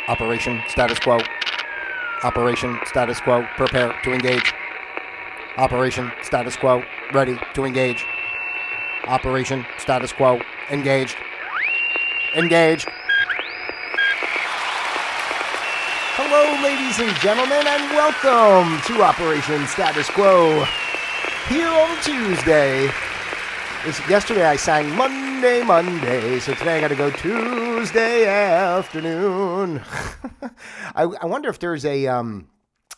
Operation status quo. Operation status quo. Prepare to engage. Operation status quo. Ready to engage. Operation status quo. Engaged. Engaged. Hello, ladies and gentlemen, and welcome to Operation Status Quo here on Tuesday. Yesterday I sang Monday, so today I got to go Tuesday afternoon. I wonder if there's a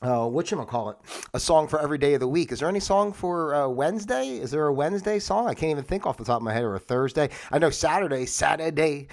whatchamacallit, a song for every day of the week. Is there any song for Wednesday? Is there a Wednesday song? I can't even think off the top of my head. Or a Thursday. I know Saturday.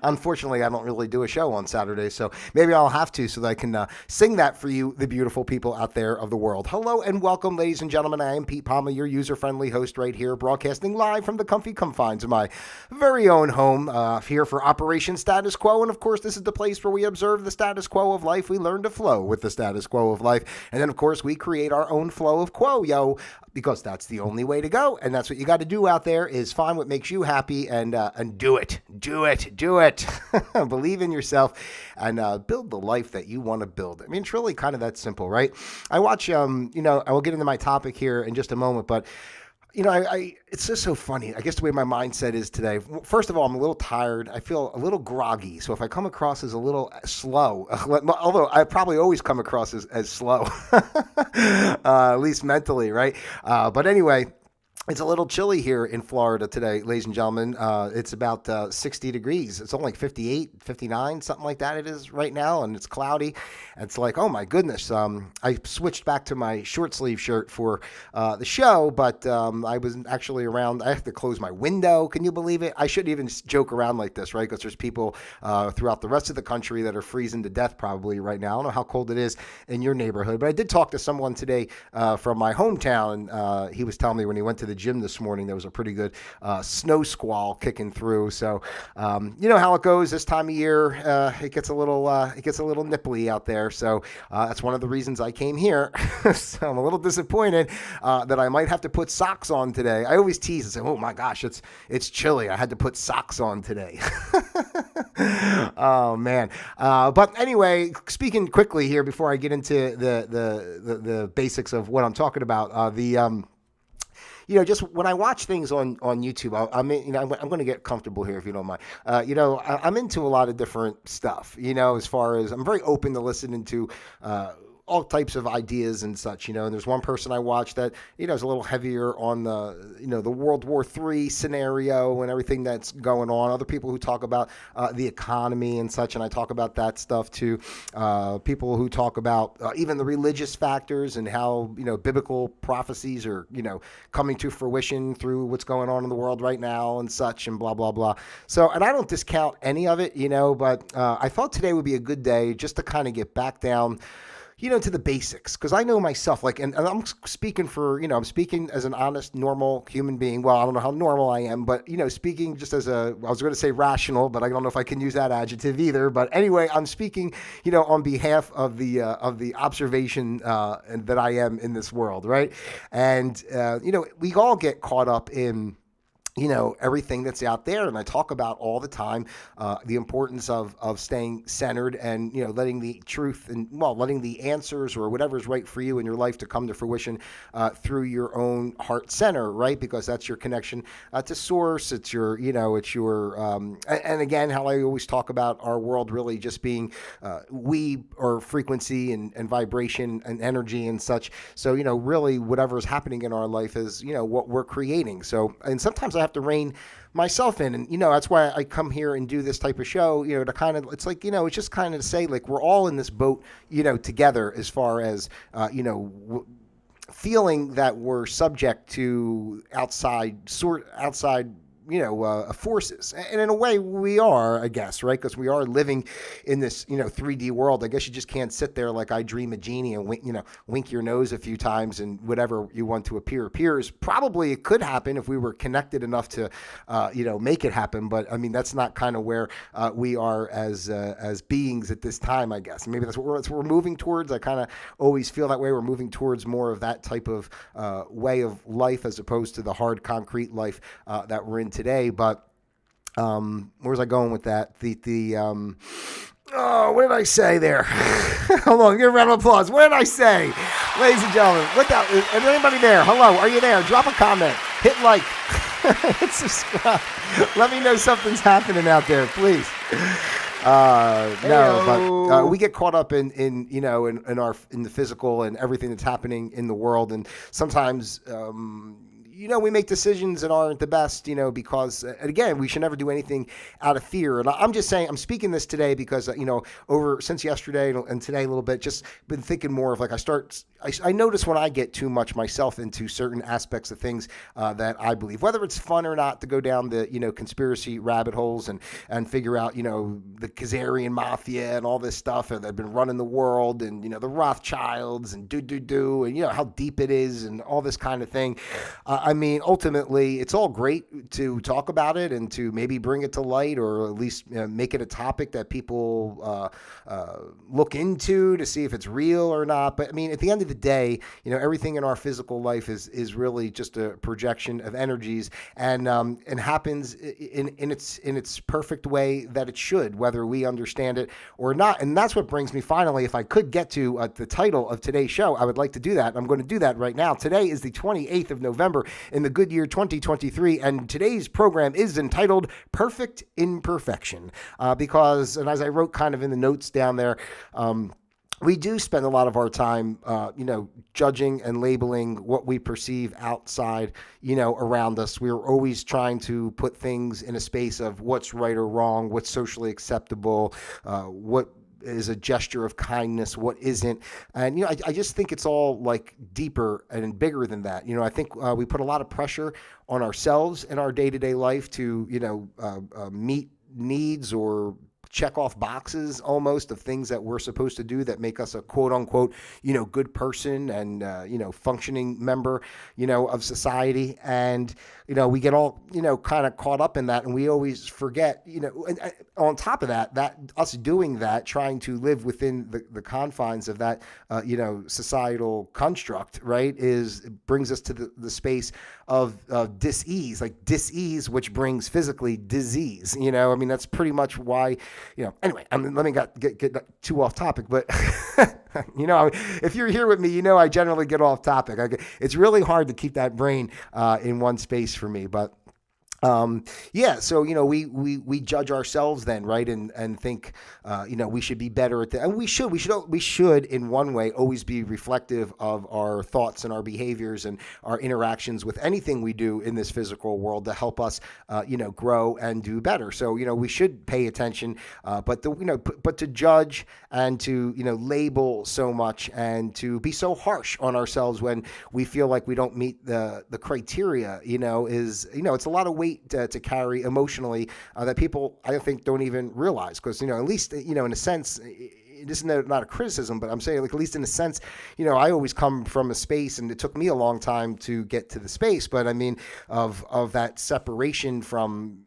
Unfortunately, I don't really do a show on Saturday, so maybe I'll have to so that I can sing that for you, the beautiful people out there of the world. Hello and welcome, ladies and gentlemen. I am Pete Palmer, your user-friendly host right here, broadcasting live from the comfy confines of my very own home here for Operation Status Quo. And of course, this is the place where we observe the status quo of life. We learn to flow with the status quo of life. And then, of course, we create our own flow of quo, because that's the only way to go. And that's what you got to do out there is find what makes you happy and do it. Do it. Believe in yourself and build the life that you want to build. I mean, it's really kind of that simple, right? I watch, I will get into my topic here in just a moment, but it's just so funny. I guess the way my mindset is today. First of all, I'm a little tired. I feel a little groggy. So if I come across as a little slow, although I probably always come across as slow, at least mentally, right? But anyway, it's a little chilly here in Florida today, ladies and gentlemen. It's about 60 degrees. It's only like 58, 59, something like that it is right now, and it's cloudy. It's like, oh my goodness. I switched back to my short sleeve shirt for the show, but I was actually around. I have to close my window. Can you believe it? I shouldn't even joke around like this, right? Because there's people throughout the rest of the country that are freezing to death probably right now. I don't know how cold it is in your neighborhood, but I did talk to someone today from my hometown, and he was telling me when he went to the gym this morning there was a pretty good snow squall kicking through. So you know how it goes this time of year. It gets a little nipply out there. So that's one of the reasons I came here. So I'm a little disappointed that I might have to put socks on today. I always tease and say, "Oh my gosh, it's chilly. I had to put socks on today." Oh man. But anyway, speaking quickly here before I get into the basics of what I'm talking about, just when I watch things on YouTube, I'm going to get comfortable here if you don't mind. I'm into a lot of different stuff, as far as I'm very open to listening to all types of ideas and such, and there's one person I watched that, is a little heavier on the World War III scenario and everything that's going on. Other people who talk about the economy and such, and I talk about that stuff too. People who talk about even the religious factors and how, biblical prophecies are, coming to fruition through what's going on in the world right now and such and blah, blah, blah. So, and I don't discount any of it, but I thought today would be a good day just to kind of get back down to the basics, because I know myself, and I'm speaking for, I'm speaking as an honest, normal human being. Well, I don't know how normal I am, but, speaking just as I was going to say rational, but I don't know if I can use that adjective either. But anyway, I'm speaking, on behalf of the observation that I am in this world, right? And, we all get caught up in everything that's out there. And I talk about all the time the importance of staying centered and, letting the truth and, letting the answers or whatever's right for you in your life to come to fruition through your own heart center, right? Because that's your connection to source. It's your, and again, how I always talk about our world really just being or frequency and vibration and energy and such. So, really whatever is happening in our life is, what we're creating. So, and sometimes I have to rein myself in, and that's why I come here and do this type of show, to kind of, it's like, it's just kind of to say, like, we're all in this boat, together, as far as feeling that we're subject to outside forces. And in a way we are, I guess, right? Because we are living in this, 3D world. I guess you just can't sit there like I Dream a Genie and wink your nose a few times and whatever you want to appears. Probably it could happen if we were connected enough to, make it happen. But I mean, that's not kind of where we are as beings at this time, I guess. Maybe that's what we're moving towards. I kind of always feel that way. We're moving towards more of that type of way of life as opposed to the hard concrete life that we're in today. But Where was I going with that? Oh, what did I say there? Hold on, give a round of applause. What did I say? Ladies and gentlemen, is anybody there? Hello, are you there? Drop a comment. Hit like. Hit subscribe. Let me know something's happening out there, please. No, but we get caught up in the physical and everything that's happening in the world, and sometimes we make decisions that aren't the best, because, again, we should never do anything out of fear. And I'm just saying, I'm speaking this today because, since yesterday and today a little bit, just been thinking more of like I notice when I get too much myself into certain aspects of things that I believe, whether it's fun or not, to go down the, conspiracy rabbit holes and figure out, the Khazarian mafia and all this stuff that have been running the world, and, the Rothschilds and and, how deep it is and all this kind of thing. Ultimately, it's all great to talk about it and to maybe bring it to light, or at least make it a topic that people look into to see if it's real or not. But at the end of the day, everything in our physical life is really just a projection of energies, and happens in its perfect way that it should, whether we understand it or not. And that's what brings me, finally, if I could get to the title of today's show, I would like to do that. I'm going to do that right now. Today is the 28th of November in the good year 2023, and today's program is entitled Perfect Imperfection, because, and as I wrote kind of in the notes down there, we do spend a lot of our time, judging and labeling what we perceive outside, around us. We're always trying to put things in a space of what's right or wrong, what's socially acceptable, what is a gesture of kindness, what isn't. And, I just think it's all like deeper and bigger than that. I think we put a lot of pressure on ourselves in our day-to-day life to, meet needs or check off boxes almost of things that we're supposed to do that make us a quote unquote, good person and, functioning member, of society. And, we get all, kind of caught up in that. And we always forget, and on top of that us doing that, trying to live within the confines of that, societal construct, right, brings us to the space of dis-ease, like dis-ease, which brings physically disease. That's pretty much why, anyway, let me get too off topic, but if you're here with me, I generally get off topic. It's really hard to keep that brain in one space for me, but so, we judge ourselves then, right? And think, we should be better at that. And we should in one way always be reflective of our thoughts and our behaviors and our interactions with anything we do in this physical world to help us, grow and do better. So, we should pay attention, but to judge and to, label so much and to be so harsh on ourselves when we feel like we don't meet the criteria, it's a lot of weight to carry emotionally that people, I think, don't even realize. Because, at least, in a sense, this is not a criticism, but I'm saying, like, at least in a sense, I always come from a space, and it took me a long time to get to the space, but of that separation from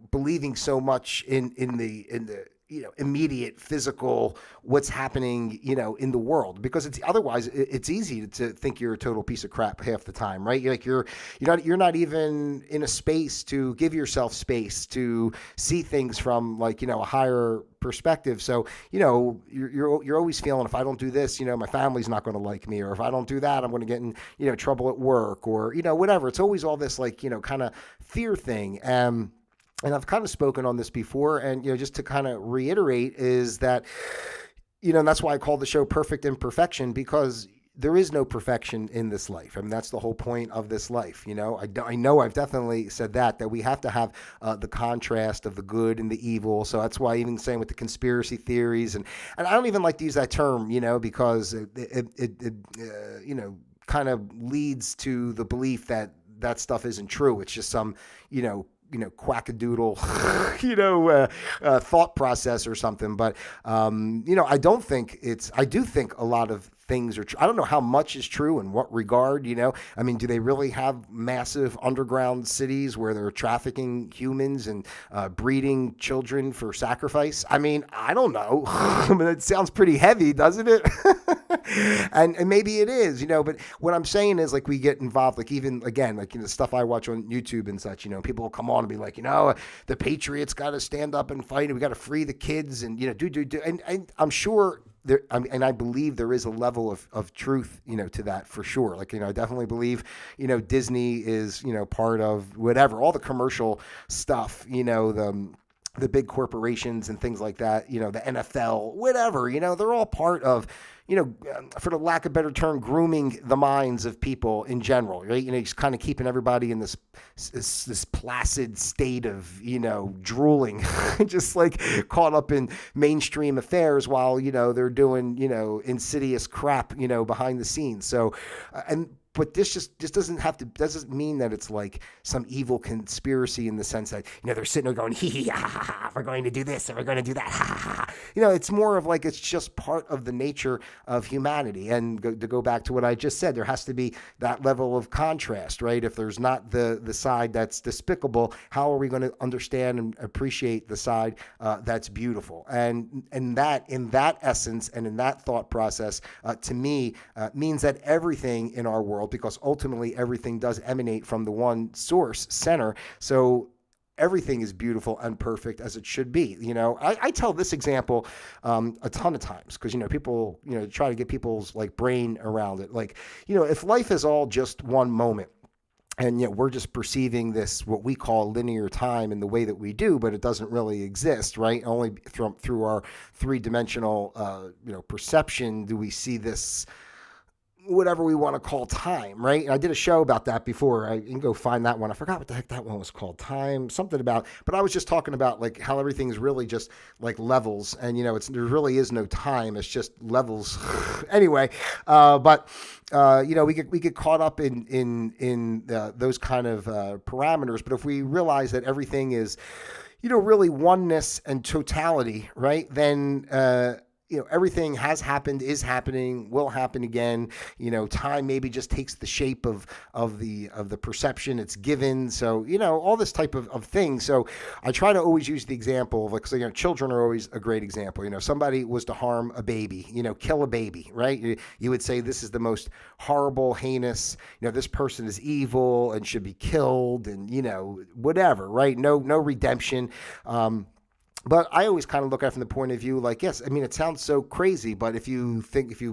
believing so much in the immediate physical, what's happening, in the world, because it's easy to think you're a total piece of crap half the time, right? You're not even in a space to give yourself space to see things from a higher perspective. So, you're always feeling, if I don't do this, my family's not going to like me, or if I don't do that, I'm going to get in, trouble at work, or, whatever. It's always all this kind of fear thing. And I've kind of spoken on this before, and, just to kind of reiterate is that, and that's why I call the show Perfect Imperfection, because there is no perfection in this life. That's the whole point of this life. I know I've definitely said that we have to have the contrast of the good and the evil. So that's why even saying with the conspiracy theories, and I don't even like to use that term, because it kind of leads to the belief that stuff isn't true. It's just some, quackadoodle, thought process or something. But, I do think a lot of things are true. I don't know how much is true in what regard, do they really have massive underground cities where they're trafficking humans and breeding children for sacrifice? I don't know. It sounds pretty heavy, doesn't it? and maybe it is, but what I'm saying is like we get involved, like even again, like the stuff I watch on YouTube and such, people will come on and be like, the Patriots got to stand up and fight and we got to free the kids and, do. And I'm sure there, and I believe there is a level of truth, to that for sure. Like, I definitely believe, Disney is, part of whatever, all the commercial stuff, the big corporations and things like that, the NFL, whatever, they're all part of, for the lack of a better term, grooming the minds of people in general, right? Just kind of keeping everybody in this placid state of, drooling, just like caught up in mainstream affairs while, they're doing, insidious crap, behind the scenes. So, but this just doesn't mean that it's like some evil conspiracy in the sense that, they're sitting there going, hee hee, ha, ha, ha, we're going to do this and we're going to do that, ha, ha, ha. It's more of like, it's just part of the nature of humanity. And to go back to what I just said, there has to be that level of contrast, right? If there's not the side that's despicable, how are we going to understand and appreciate the side that's beautiful? And that, in that essence and in that thought process, to me, means that everything in our world, because ultimately everything does emanate from the one source center. So everything is beautiful and perfect as it should be. I tell this example a ton of times because, people, try to get people's like brain around it. Like, if life is all just one moment, and yet we're just perceiving this, what we call linear time in the way that we do, but it doesn't really exist, right? Only through our three-dimensional, perception do we see this, whatever we want to call time, right? And I did a show about that before. You can go find that one. I forgot what the heck that one was called. Time, something about, but I was just talking about like how everything's really just like levels, and there really is no time. It's just levels. Anyway, we get caught up in those kind of parameters. But if we realize that everything is, really oneness and totality, right? Then everything has happened, is happening, will happen again. Time maybe just takes the shape of the perception it's given. So, all this type of thing. So I try to always use the example of like, so, children are always a great example. Somebody was to harm a baby, kill a baby, right? You would say this is the most horrible, heinous, this person is evil and should be killed and, whatever, right? No redemption. But I always kind of look at it from the point of view like, yes, I mean, it sounds so crazy, but if you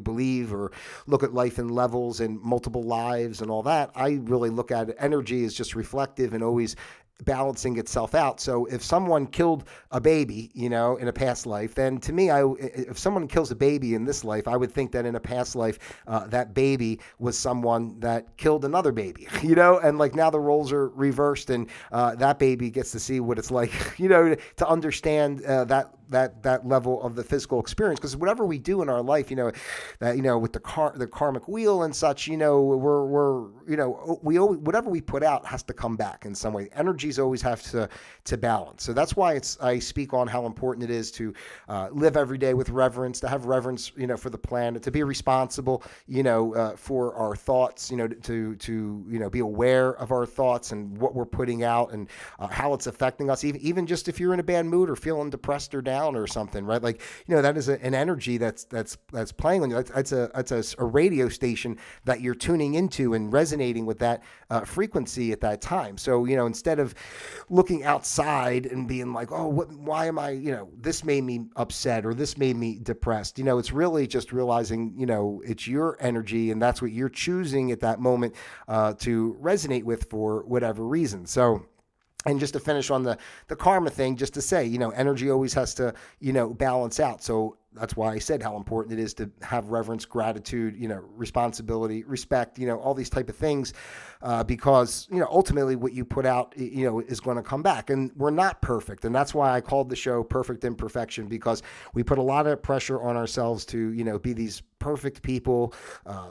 believe or look at life in levels and multiple lives and all that, I really look at it, energy is just reflective and always balancing itself out. So if someone killed a baby, in a past life, then to me, if someone kills a baby in this life, I would think that in a past life, that baby was someone that killed another baby, and like now the roles are reversed and that baby gets to see what it's like, to understand that level of the physical experience. Because whatever we do in our life, with the karmic wheel and such, whatever we put out has to come back in some way. Energies always have to balance. So that's why I speak on how important it is to live every day with reverence, to have reverence, for the planet, to be responsible, for our thoughts, to be aware of our thoughts and what we're putting out and how it's affecting us. Even just if you're in a bad mood or feeling depressed or down or something, right? Like, that is an energy that's playing on you. That's a radio station that you're tuning into and resonating with that frequency at that time. So, instead of looking outside and being like, oh, why am I, this made me upset or this made me depressed. It's really just realizing, it's your energy and that's what you're choosing at that moment to resonate with for whatever reason. So, and just to finish on the karma thing, just to say, energy always has to, balance out. So that's why I said how important it is to have reverence, gratitude, responsibility, respect, all these type of things, because, ultimately what you put out, is going to come back. And we're not perfect. And that's why I called the show Perfect Imperfection, because we put a lot of pressure on ourselves to, be these perfect people,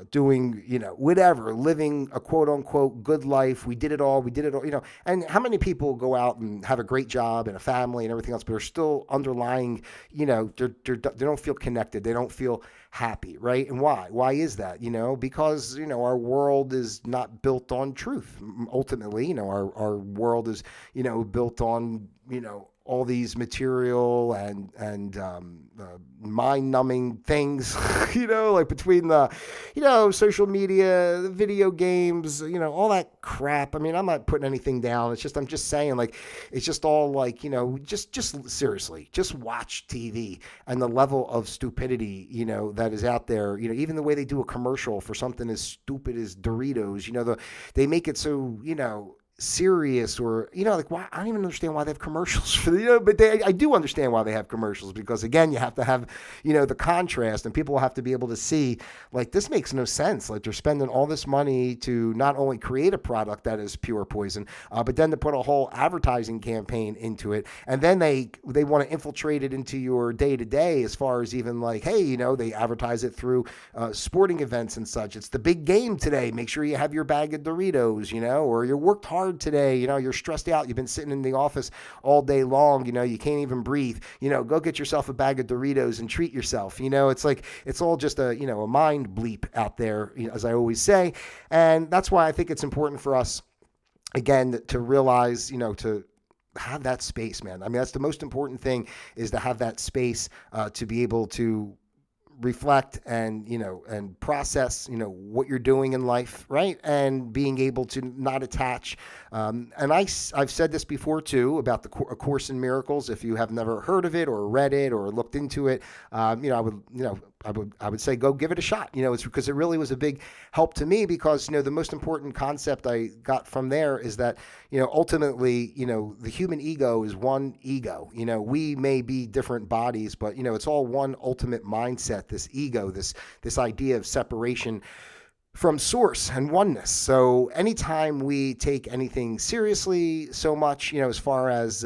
doing, whatever, living a quote unquote good life. We did it all, and how many people go out and have a great job and a family and everything else, but are still underlying, they don't feel connected. They don't feel happy, right? And why? Why is that? Because, our world is not built on truth. Ultimately, our world is, built on, all these material and mind-numbing things, like between the, social media, the video games, all that crap. I mean, I'm not putting anything down. It's just, I'm just saying, like, it's just all like, just seriously, just watch TV and the level of stupidity, that is out there. Even the way they do a commercial for something as stupid as Doritos, they make it so, serious, or like, why? I don't even understand why they have commercials for but I do understand why they have commercials, because again, you have to have the contrast, and people have to be able to see, like, this makes no sense. Like, they're spending all this money to not only create a product that is pure poison, but then to put a whole advertising campaign into it, and then they want to infiltrate it into your day to day, as far as even like, hey, they advertise it through sporting events and such. It's the big game today, make sure you have your bag of Doritos, or you worked hard today, you're stressed out, you've been sitting in the office all day long, you can't even breathe, go get yourself a bag of Doritos and treat yourself. It's like, it's all just a mind bleep out there, as I always say. And that's why I think it's important for us, again, to realize, to have that space, man. I mean, that's the most important thing, is to have that space to be able to reflect and and process what you're doing in life, right? And being able to not attach, and I've said this before too, about the A Course in Miracles. If you have never heard of it or read it or looked into it, I would say go give it a shot. It's because it really was a big help to me, because the most important concept I got from there is that ultimately the human ego is one ego. We may be different bodies, but it's all one ultimate mindset. This ego, this idea of separation from source and oneness. So anytime we take anything seriously so much, as far as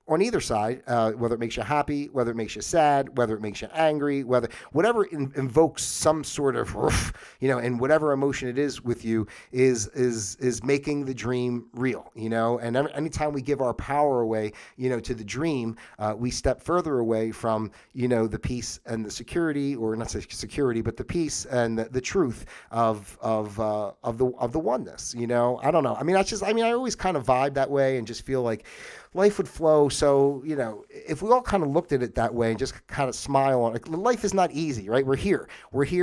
on either side, whether it makes you happy, whether it makes you sad, whether it makes you angry, whatever invokes some sort of, and whatever emotion it is with you is making the dream real, and anytime we give our power away, to the dream, we step further away from, the peace and the security, or not security, but the peace and the truth of the oneness, I don't know. I mean, I always kind of vibe that way and just feel like life would flow. So, if we all kind of looked at it that way and just kind of smile on it, life is not easy, right? We're here.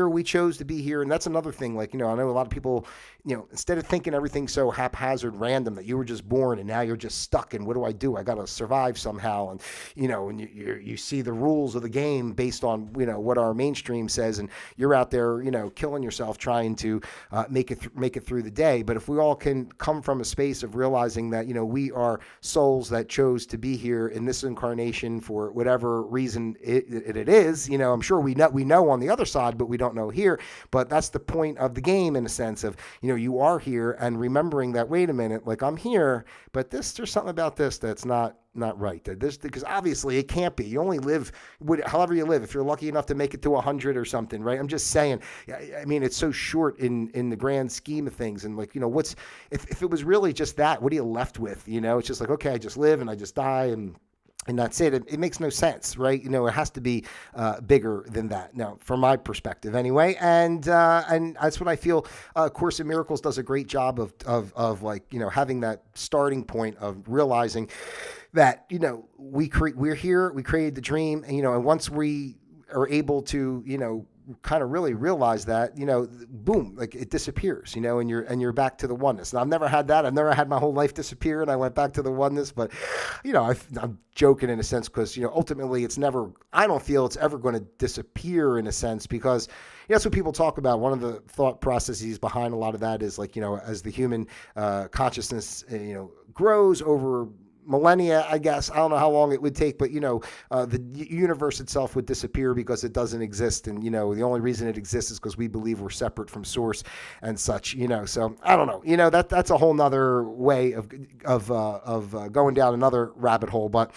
We chose to be here. And that's another thing. Like, I know a lot of people, instead of thinking everything so haphazard, random, that you were just born and now you're just stuck and what do? I got to survive somehow. And, and you see the rules of the game based on, what our mainstream says. And you're out there, killing yourself trying to make it through the day. But if we all can come from a space of realizing that, we are souls that chose to be here in this incarnation for whatever reason it is, I'm sure we know on the other side, but we don't know here. But that's the point of the game, in a sense of, you are here, and remembering that, wait a minute, like, I'm here, but there's something about this that's not right. Because obviously it can't be. You only live however you live. If you're lucky enough to make it to 100 or something, right? I'm just saying. I mean, it's so short in the grand scheme of things. And like, what's if it was really just that? What are you left with? It's just like, okay, I just live and I just die and that's it. It makes no sense, right? it has to be bigger than that. Now, from my perspective, anyway, and that's what I feel. Course in Miracles does a great job of like having that starting point of realizing that we're here, we created the dream, and once we are able to kind of really realize that, boom, like it disappears, and you're back to the oneness. And I've never had that. I've never had my whole life disappear and I went back to the oneness, but, I'm joking in a sense, because, ultimately I don't feel it's ever going to disappear in a sense, because that's what people talk about. One of the thought processes behind a lot of that is like, as the human consciousness, grows over millennia, I guess. I don't know how long it would take, but the universe itself would disappear because it doesn't exist, and the only reason it exists is because we believe we're separate from source and such. So I don't know. That's a whole nother way of going down another rabbit hole, but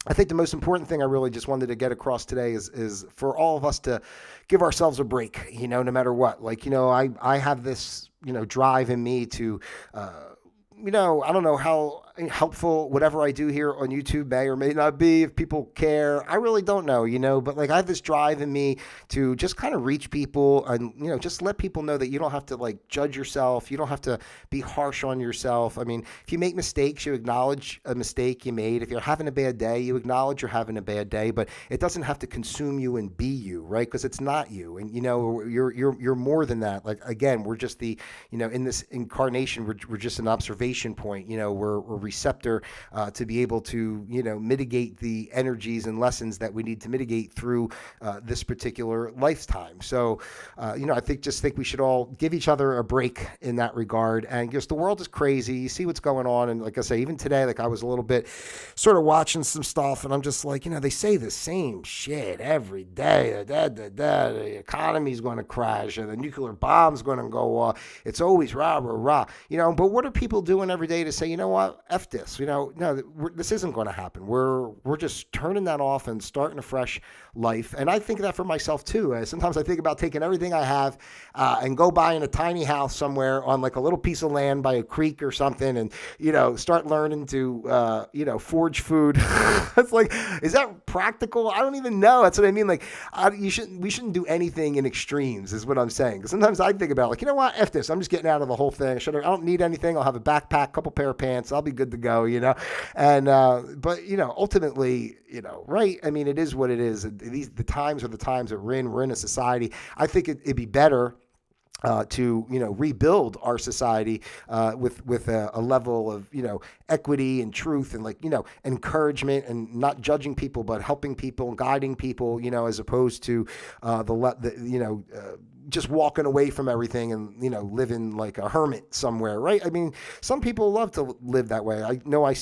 I think the most important thing I really just wanted to get across today is for all of us to give ourselves a break, no matter what. Like, I have this, drive in me to, I don't know how helpful whatever I do here on YouTube may or may not be. If people care, I really don't know, but like I have this drive in me to just kind of reach people and, just let people know that you don't have to like judge yourself. You don't have to be harsh on yourself. I mean, if you make mistakes, you acknowledge a mistake you made. If you're having a bad day, you acknowledge you're having a bad day, but it doesn't have to consume you and be you, right? Because it's not you. And, you're more than that. Like, again, we're just in this incarnation, we're just an observation point. We're a receptor to be able to, mitigate the energies and lessons that we need to mitigate through this particular lifetime. So, I think we should all give each other a break in that regard. And just the world is crazy. You see what's going on. And like I say, even today, like I was a little bit sort of watching some stuff and I'm just like, they say the same shit every day. The economy's going to crash and the nuclear bomb's going to go off. It's always rah, rah, rah. But what are people doing every day to say, you know what, F this, no, this isn't going to happen. We're just turning that off and starting a fresh life. And I think that for myself too. Sometimes I think about taking everything I have and go buying a tiny house somewhere on like a little piece of land by a creek or something and, start learning to, forge food. It's like, is that practical? I don't even know. That's what I mean. Like, we shouldn't do anything in extremes is what I'm saying. Because sometimes I think about like, you know what, F this. I'm just getting out of the whole thing. I don't need anything. I'll have a backpack, couple pair of pants. I'll be good to go, And, but, ultimately, right? I mean, it is what it is. The times are the times that we're in. We're in a society. I think it'd be better to rebuild our society with a level of equity and truth and encouragement and not judging people but helping people and guiding people as opposed to just walking away from everything and living like a hermit somewhere, right? I mean, some people love to live that way. I know I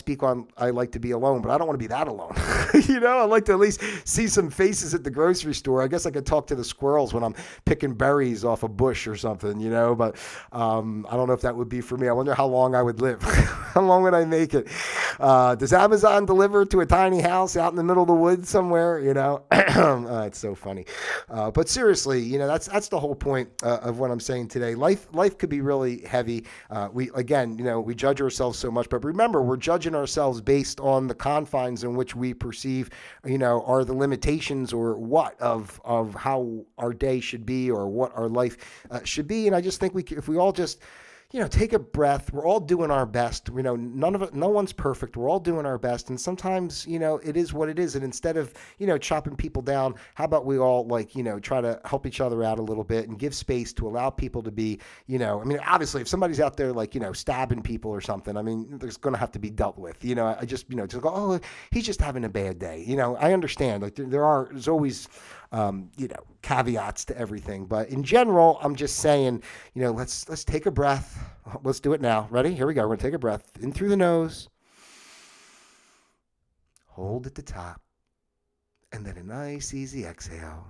like to be alone, but I don't want to be that alone. I like to at least see some faces at the grocery store. I guess I could talk to the squirrels when I'm picking berries off a bush or something, but I don't know if that would be for me. I wonder how long I would live. How long would I make it? Does Amazon deliver to a tiny house out in the middle of the woods somewhere? It's so funny. But seriously, that's the whole point of what I'm saying today. Life could be really heavy. We judge ourselves so much, but remember, we're judging ourselves based on the confines in which we perceive, are the limitations or what of how our day should be or what our life should be. And I just think if we all just take a breath. We're all doing our best. No one's perfect. We're all doing our best. And sometimes, it is what it is. And instead of, chopping people down, how about we all try to help each other out a little bit and give space to allow people to be, obviously if somebody's out there, stabbing people or something, there's going to have to be dealt with, I just, just go, oh, he's just having a bad day. I understand there's always, caveats to everything, but in general, I'm just saying, let's take a breath. Let's do it now. Ready? Here we go. We're going to take a breath in through the nose, hold at the top, and then a nice, easy exhale.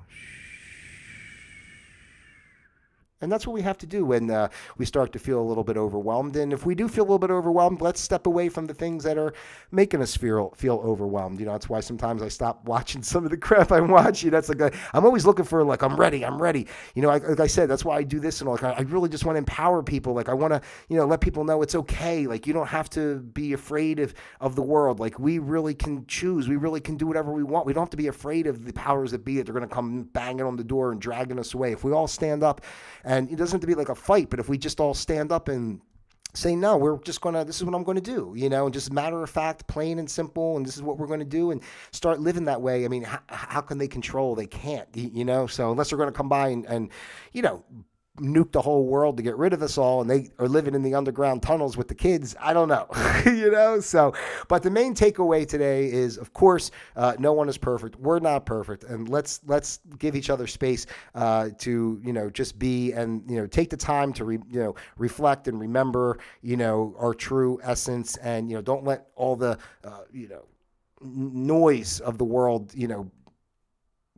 And that's what we have to do when we start to feel a little bit overwhelmed. And if we do feel a little bit overwhelmed, let's step away from the things that are making us feel overwhelmed. That's why sometimes I stop watching some of the crap I watch. That's I'm always looking for I'm ready. Like I said, that's why I do this and all. I really just want to empower people. I want to let people know it's okay. You don't have to be afraid of the world. We really can choose. We really can do whatever we want. We don't have to be afraid of the powers that be that they're going to come banging on the door and dragging us away. If we all stand up. And it doesn't have to be like a fight, but if we just all stand up and say, no, this is what I'm going to do, and just matter of fact, plain and simple, and this is what we're going to do and start living that way. How can they control? They can't, so unless they're going to come by and nuke the whole world to get rid of us all and they are living in the underground tunnels with the kids, I don't know. So but the main takeaway today is, of course, no one is perfect. We're not perfect, and let's give each other space to just be and take the time to reflect and remember our true essence, and don't let all the noise of the world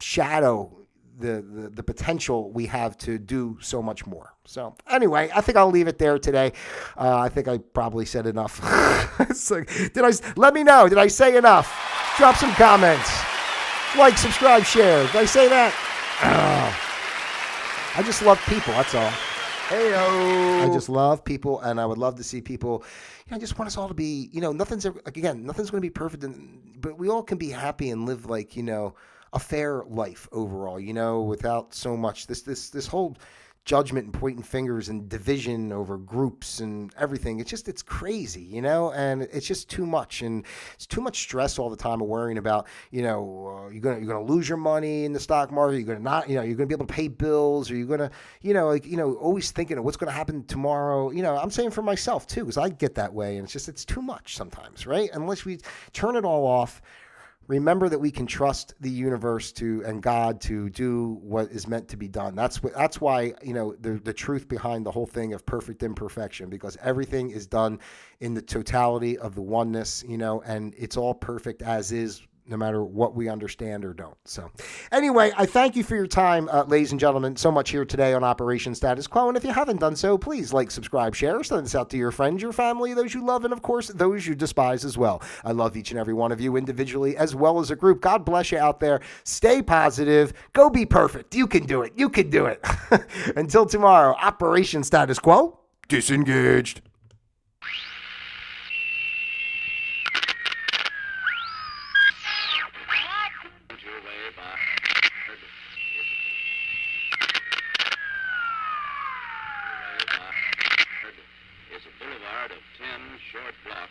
shadow the potential we have to do so much more. So anyway, I think I'll leave it there today. I think I probably said enough. Let me know. Did I say enough? Drop some comments. Like, subscribe, share. Did I say that? I just love people. That's all. I just love people, and I would love to see people. I just want us all to be. Nothing's ever, again, nothing's going to be perfect, but we all can be happy and live like a fair life overall. Without so much this whole judgment and pointing fingers and division over groups and everything. It's crazy, and it's just too much, and it's too much stress all the time of worrying about, you're gonna lose your money in the stock market. You're gonna not, you're gonna be able to pay bills, or you're gonna, always thinking of what's gonna happen tomorrow. I'm saying for myself too, because I get that way, and it's too much sometimes, right? Unless we turn it all off. Remember that we can trust the universe and God to do what is meant to be done. That's why the truth behind the whole thing of perfect imperfection, because everything is done in the totality of the oneness, and it's all perfect as is, no matter what we understand or don't. So anyway, I thank you for your time, ladies and gentlemen, so much here today on Operation Status Quo. And if you haven't done so, please like, subscribe, share, send this out to your friends, your family, those you love, and of course, those you despise as well. I love each and every one of you individually as well as a group. God bless you out there. Stay positive. Go be perfect. You can do it. You can do it. Until tomorrow, Operation Status Quo, disengaged. Is a boulevard of 10 short blocks.